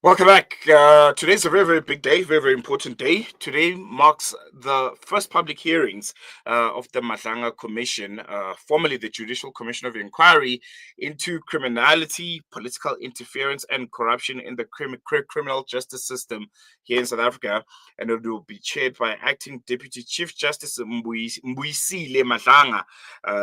Welcome back. Today's a very, very big day, very, very important day. Today marks the first public hearings of the Madlanga Commission, formerly the Judicial Commission of Inquiry into criminality, political interference, and corruption in the criminal justice system here in South Africa. And it will be chaired by Acting Deputy Chief Justice Mbuyisile Madlanga.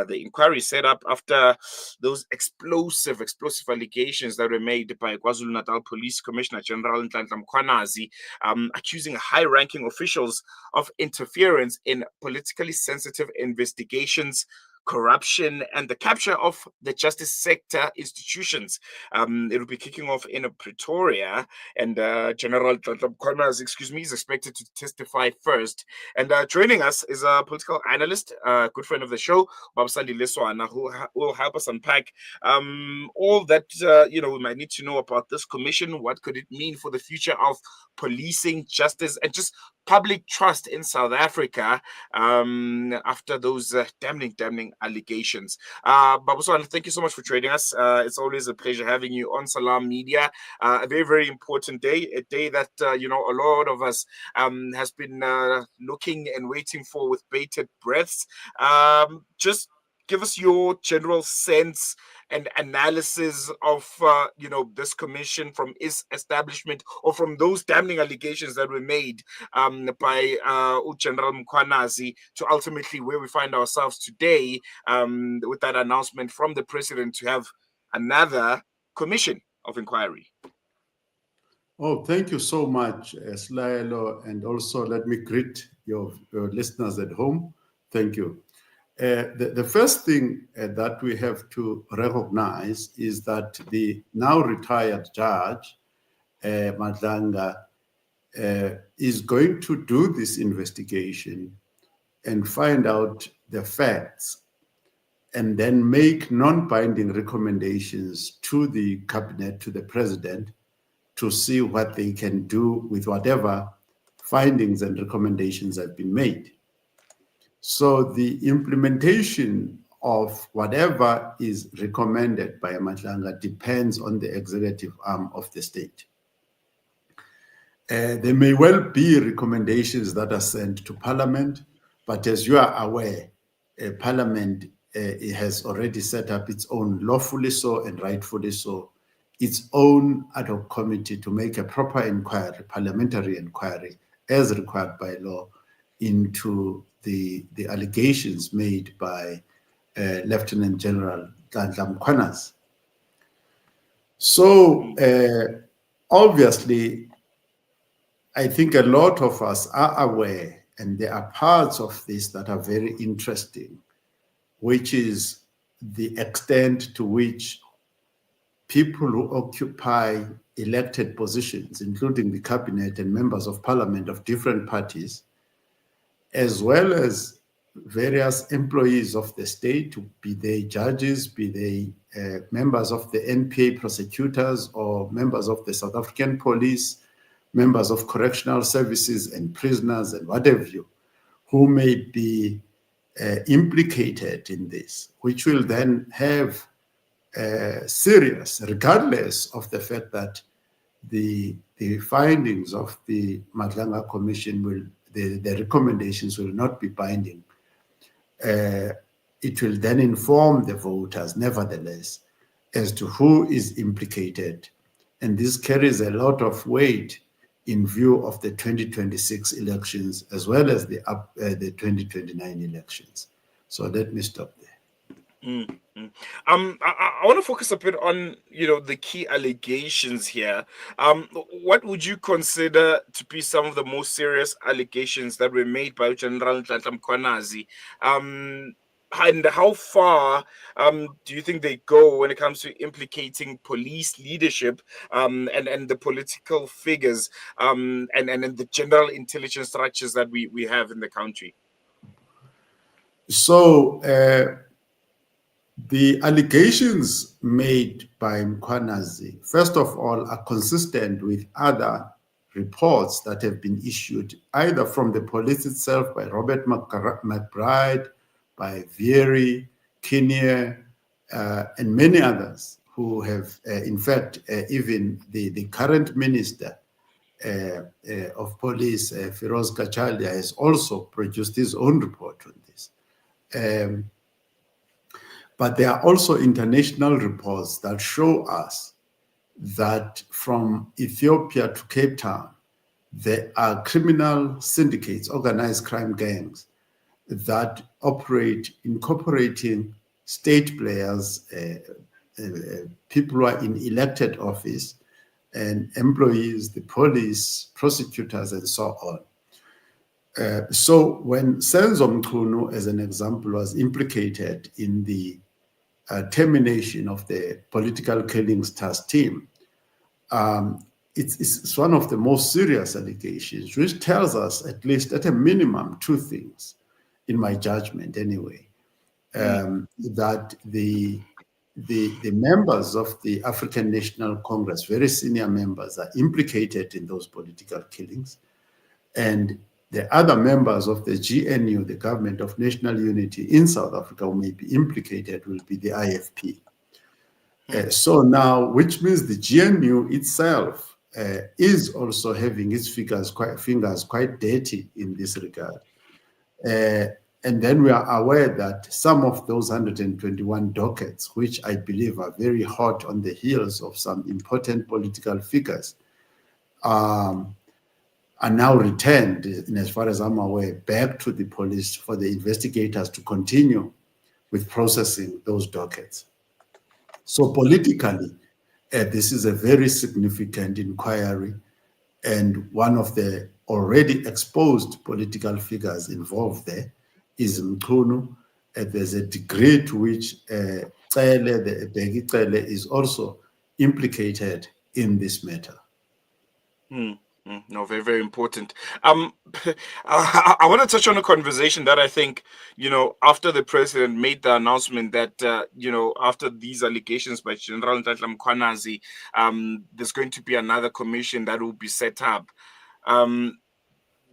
The inquiry is set up after those explosive allegations that were made by KwaZulu-Natal Police Commissioner General Nhlanhla Mkhwanazi, accusing high-ranking officials of interference in politically sensitive investigations, corruption, and the capture of the justice sector institutions. It will be kicking off in Pretoria, and General Mkhwanazi, is expected to testify first. And joining us is a political analyst, good friend of the show, Sandile Swana, who will help us unpack all that we might need to know about this commission. What could it mean for the future of policing, justice, and just public trust in South Africa after those damning allegations? Babuswana, thank you so much for joining us. It's always a pleasure having you on Salam Media. A very, very important day, a day that a lot of us has been looking and waiting for with bated breaths. Just give us your general sense and analysis of this commission from its establishment, or from those damning allegations that were made by General Mkhwanazi, to ultimately where we find ourselves today, with that announcement from the president to have another commission of inquiry. Oh, thank you so much, Slaelo, and also let me greet your listeners at home. Thank you. The first thing that we have to recognize is that the now retired judge, Madlanga, is going to do this investigation and find out the facts and then make non-binding recommendations to the cabinet, to the president, to see what they can do with whatever findings and recommendations have been made. So the implementation of whatever is recommended by Madlanga depends on the executive arm of the state. There may well be recommendations that are sent to Parliament, but as you are aware, Parliament has already set up its own, lawfully so and rightfully so, its own ad hoc committee to make a proper inquiry, parliamentary inquiry, as required by law, into the allegations made by Lieutenant General Nhlanhla Mkhwanazi. So obviously, I think a lot of us are aware, and there are parts of this that are very interesting, which is the extent to which people who occupy elected positions, including the cabinet and members of parliament of different parties, as well as various employees of the state, be they judges, be they members of the NPA prosecutors, or members of the South African police, members of correctional services and prisoners and what have you, who may be implicated in this, which will then have serious, regardless of the fact that the findings of the Madlanga Commission will, the recommendations will not be binding. It will then inform the voters, nevertheless, as to who is implicated. And this carries a lot of weight in view of the 2026 elections, as well as the 2029 elections. So let me stop there. I want to focus a bit on the key allegations here. What would you consider to be some of the most serious allegations that were made by General Nhlanhla Mkhwanazi? And how far do you think they go when it comes to implicating police leadership and the political figures and the general intelligence structures that we have in the country? So the allegations made by Mkhwanazi, first of all, are consistent with other reports that have been issued either from the police itself, by Robert McBride, by Vieri, Kinnear, and many others who have, in fact, even the current minister of police, Firoz Kachalia, has also produced his own report on this. But there are also international reports that show us that from Ethiopia to Cape Town, there are criminal syndicates, organized crime gangs, that operate incorporating state players, people who are in elected office, and employees, the police, prosecutors, and so on. So when Senzo Mchunu, as an example, was implicated in the termination of the political killings task team, it's one of the most serious allegations, which tells us, at least at a minimum, two things, in my judgment anyway, that the members of the African National Congress, very senior members, are implicated in those political killings. And the other members of the GNU, the Government of National Unity in South Africa, who may be implicated will be the IFP. So now, which means the GNU itself is also having its fingers quite dirty in this regard. And then we are aware that some of those 121 dockets, which I believe are very hot on the heels of some important political figures, are now returned, in as far as I'm aware, back to the police for the investigators to continue with processing those dockets. So politically, this is a very significant inquiry, and one of the already exposed political figures involved there is Mchunu. There's a degree to which the Bheki Cele is also implicated in this matter. No, very, very important. I want to touch on a conversation that I think, after the president made the announcement that, after these allegations by General Ntantla Mkhwanazi, there's going to be another commission that will be set up.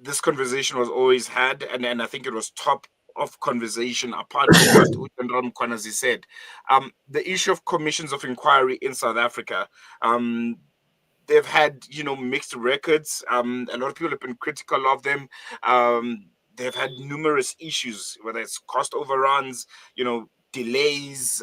This conversation was always had, and I think it was top of conversation apart from what General Mkhwanazi said. The issue of commissions of inquiry in South Africa, they've had, mixed records. A lot of people have been critical of them. They've had numerous issues, whether it's cost overruns, delays,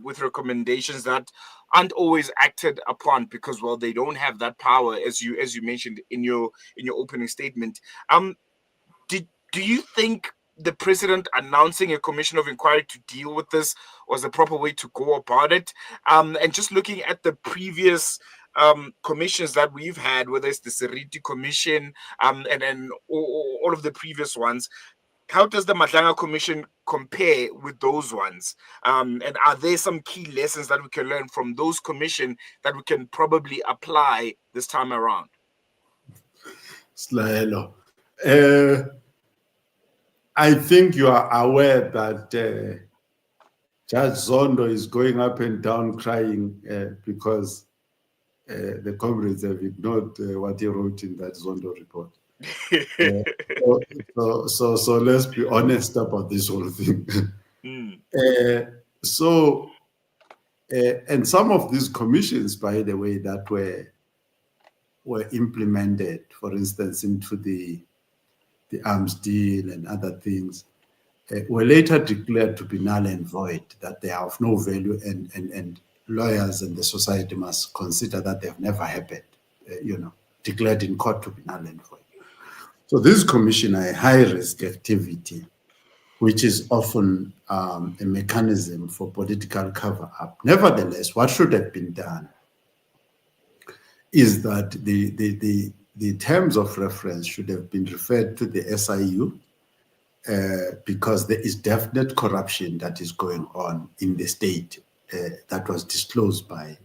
with recommendations that aren't always acted upon because, well, they don't have that power, as you mentioned in your opening statement. Do you think the president announcing a commission of inquiry to deal with this was the proper way to go about it? And just looking at the previous commissions that we've had, whether it's the Seriti Commission and then all of the previous ones, how does the Madlanga Commission compare with those ones? And are there some key lessons that we can learn from those commissions that we can probably apply this time around? Slahelo, I think you are aware that Judge Zondo is going up and down crying because the comrades have ignored what he wrote in that Zondo report. So let's be honest about this whole thing. And some of these commissions, by the way, that were implemented, for instance, into the arms deal and other things, were later declared to be null and void, that they are of no value, and lawyers and the society must consider that they've never happened, declared in court to be null and void. So this commission are a high-risk activity, which is often a mechanism for political cover-up. Nevertheless, what should have been done is that the terms of reference should have been referred to the SIU because there is definite corruption that is going on in the state that was disclosed by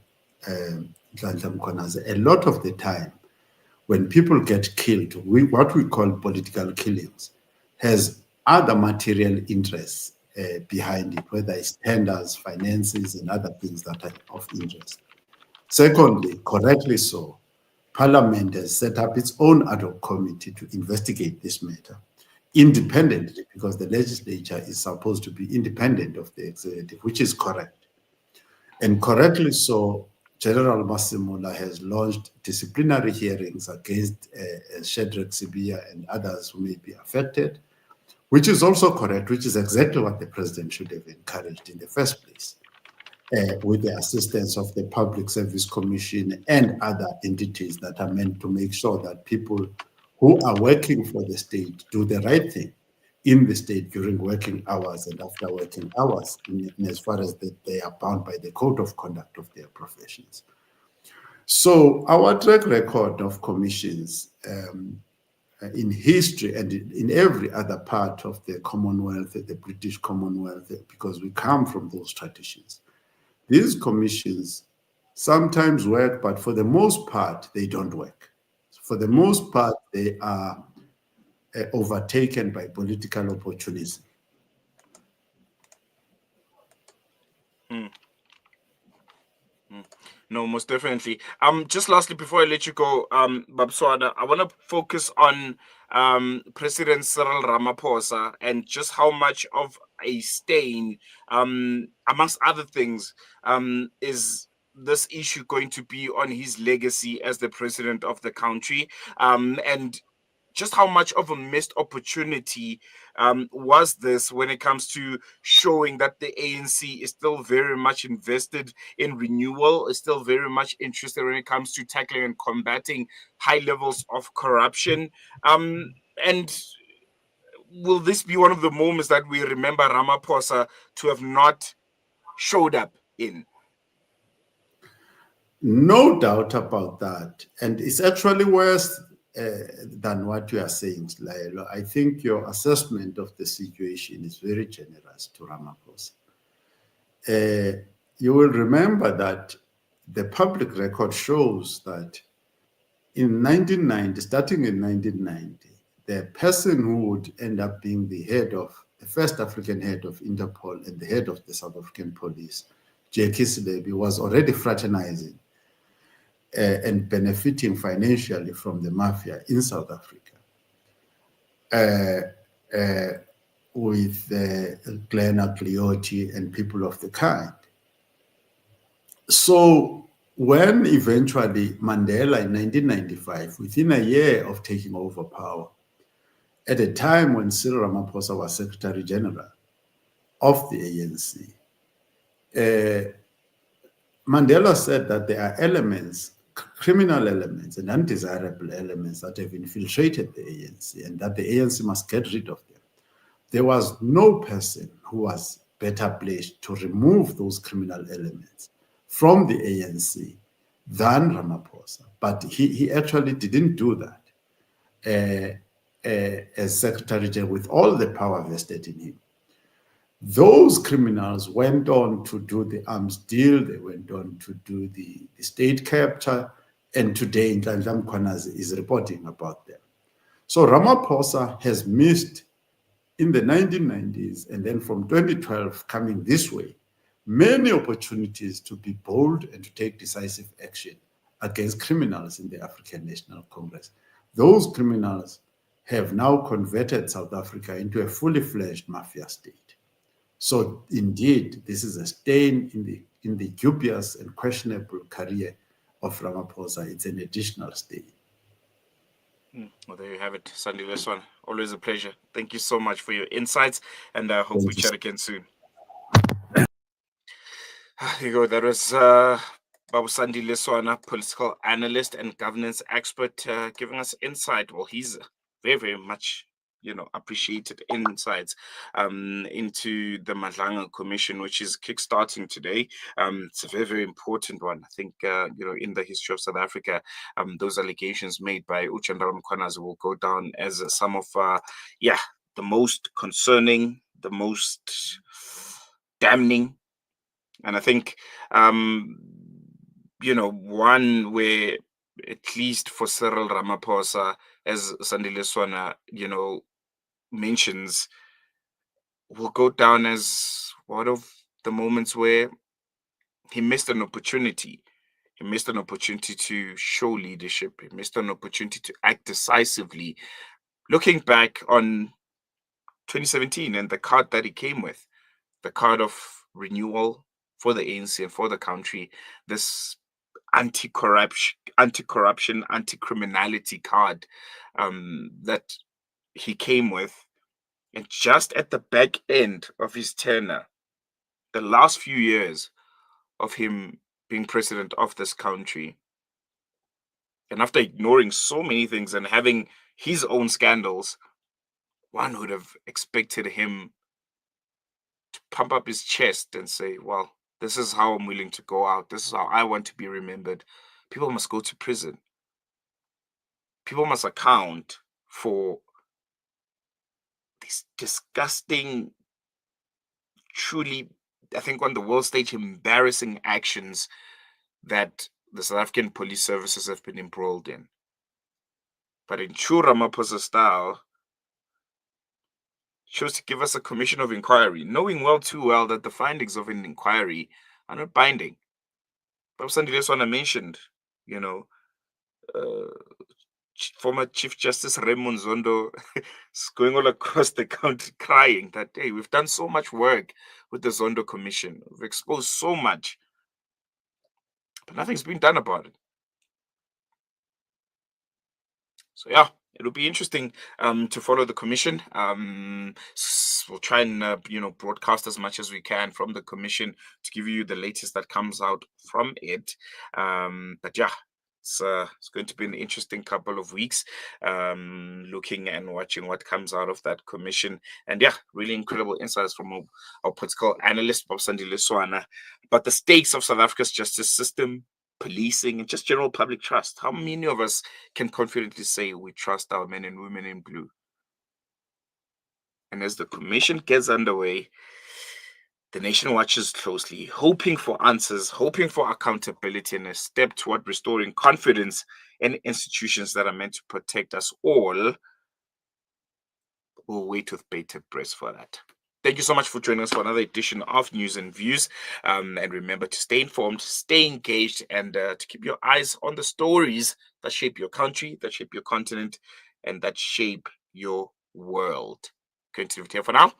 Ntantla Mkhwanazi. A lot of the time, when people get killed, what we call political killings, has other material interests behind it, whether it's tenders, finances, and other things that are of interest. Secondly, correctly so, Parliament has set up its own ad hoc committee to investigate this matter independently, because the legislature is supposed to be independent of the executive, which is correct. And correctly so, General Masimula has launched disciplinary hearings against Shadrach Sibia and others who may be affected, which is also correct, which is exactly what the president should have encouraged in the first place, with the assistance of the Public Service Commission and other entities that are meant to make sure that people who are working for the state do the right thing in the state during working hours and after working hours, in as far as that they are bound by the code of conduct of their professions. So our track record of commissions in history and in every other part of the Commonwealth, the British Commonwealth, because we come from those traditions. These commissions sometimes work, but for the most part, they don't work. For the most part, they are overtaken by political opportunism. Mm. No, most definitely. Just lastly, before I let you go, Babswana, I want to focus on President Cyril Ramaphosa and just how much of a stain, amongst other things, is this issue going to be on his legacy as the president of the country, and just how much of a missed opportunity was this when it comes to showing that the ANC is still very much invested in renewal, is still very much interested when it comes to tackling and combating high levels of corruption. And will this be one of the moments that we remember Ramaphosa to have not showed up in? No doubt about that. And it's actually worse than what you are saying, Laelo. I think your assessment of the situation is very generous to Ramaphosa. You will remember that the public record shows that in 1990, starting in 1990, the person who would end up being the first African head of Interpol and the head of the South African police, Jackie Selebi, was already fraternizing and benefiting financially from the mafia in South Africa with Glenn Agliotti and people of the kind. So when eventually Mandela in 1995, within a year of taking over power, at a time when Cyril Ramaphosa was Secretary General of the ANC, Mandela said that there are elements, criminal elements and undesirable elements that have infiltrated the ANC and that the ANC must get rid of them. There was no person who was better placed to remove those criminal elements from the ANC than Ramaphosa. But he actually didn't do that as Secretary General with all the power vested in him. Those criminals went on to do the arms deal, they went on to do the state capture, and today Nhlanhla Mkhwanazi is reporting about them. So Ramaphosa has missed in the 1990s and then from 2012 coming this way, many opportunities to be bold and to take decisive action against criminals in the African National Congress. Those criminals have now converted South Africa into a fully fledged mafia state. So indeed, this is a stain in the dubious and questionable career of Ramaphosa. It's an additional stain. Well, there you have it, Sandile Swana. Always a pleasure. Thank you so much for your insights, and I hope we chat again soon. There you go. That was Babu Sandile Swana, political analyst and governance expert, giving us insight. Well, he's very, very much appreciated insights into the Madlanga Commission, which is kickstarting today. It's a very, very important one. I think, in the history of South Africa, those allegations made by Uchandara Mkhwanazi will go down as some of, the most concerning, the most damning. And I think, one where, at least for Cyril Ramaphosa, as Sandile Swana, mentions, will go down as one of the moments where he missed an opportunity. He missed an opportunity to show leadership. He missed an opportunity to act decisively. Looking back on 2017 and the card that he came with, the card of renewal, for the ANC and for the country, this anti-corruption, anti-criminality card that he came with. And just at the back end of his tenure, the last few years of him being president of this country, and after ignoring so many things and having his own scandals, one would have expected him to pump up his chest and say, well, this is how I'm willing to go out. This is how I want to be remembered. People must go to prison. People must account for these disgusting, truly, I think, on the world stage, embarrassing actions that the South African police services have been embroiled in. But in true Ramaphosa style, chose to give us a commission of inquiry, knowing well too well that the findings of an inquiry are not binding. But Sandile Swana mentioned, you know, uh, former Chief Justice Raymond Zondo is going all across the country crying that, hey, we've done so much work with the Zondo Commission. We've exposed so much, but nothing's been done about it. So yeah, it'll be interesting to follow the commission. We'll try and broadcast as much as we can from the commission to give you the latest that comes out from it. But yeah, it's going to be an interesting couple of weeks, looking and watching what comes out of that commission. And yeah, really incredible insights from our political analyst, Sandile Swana, about the stakes of South Africa's justice system, policing, and just general public trust. How many of us can confidently say we trust our men and women in blue? And as the commission gets underway, the nation watches closely, hoping for answers, hoping for accountability, and a step toward restoring confidence in institutions that are meant to protect us all. We'll wait with bated breath for that. Thank you so much for joining us for another edition of News and Views. And remember to stay informed, stay engaged, and to keep your eyes on the stories that shape your country, that shape your continent, and that shape your world. Going to leave it here for now.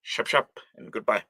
Shap, shap, and goodbye.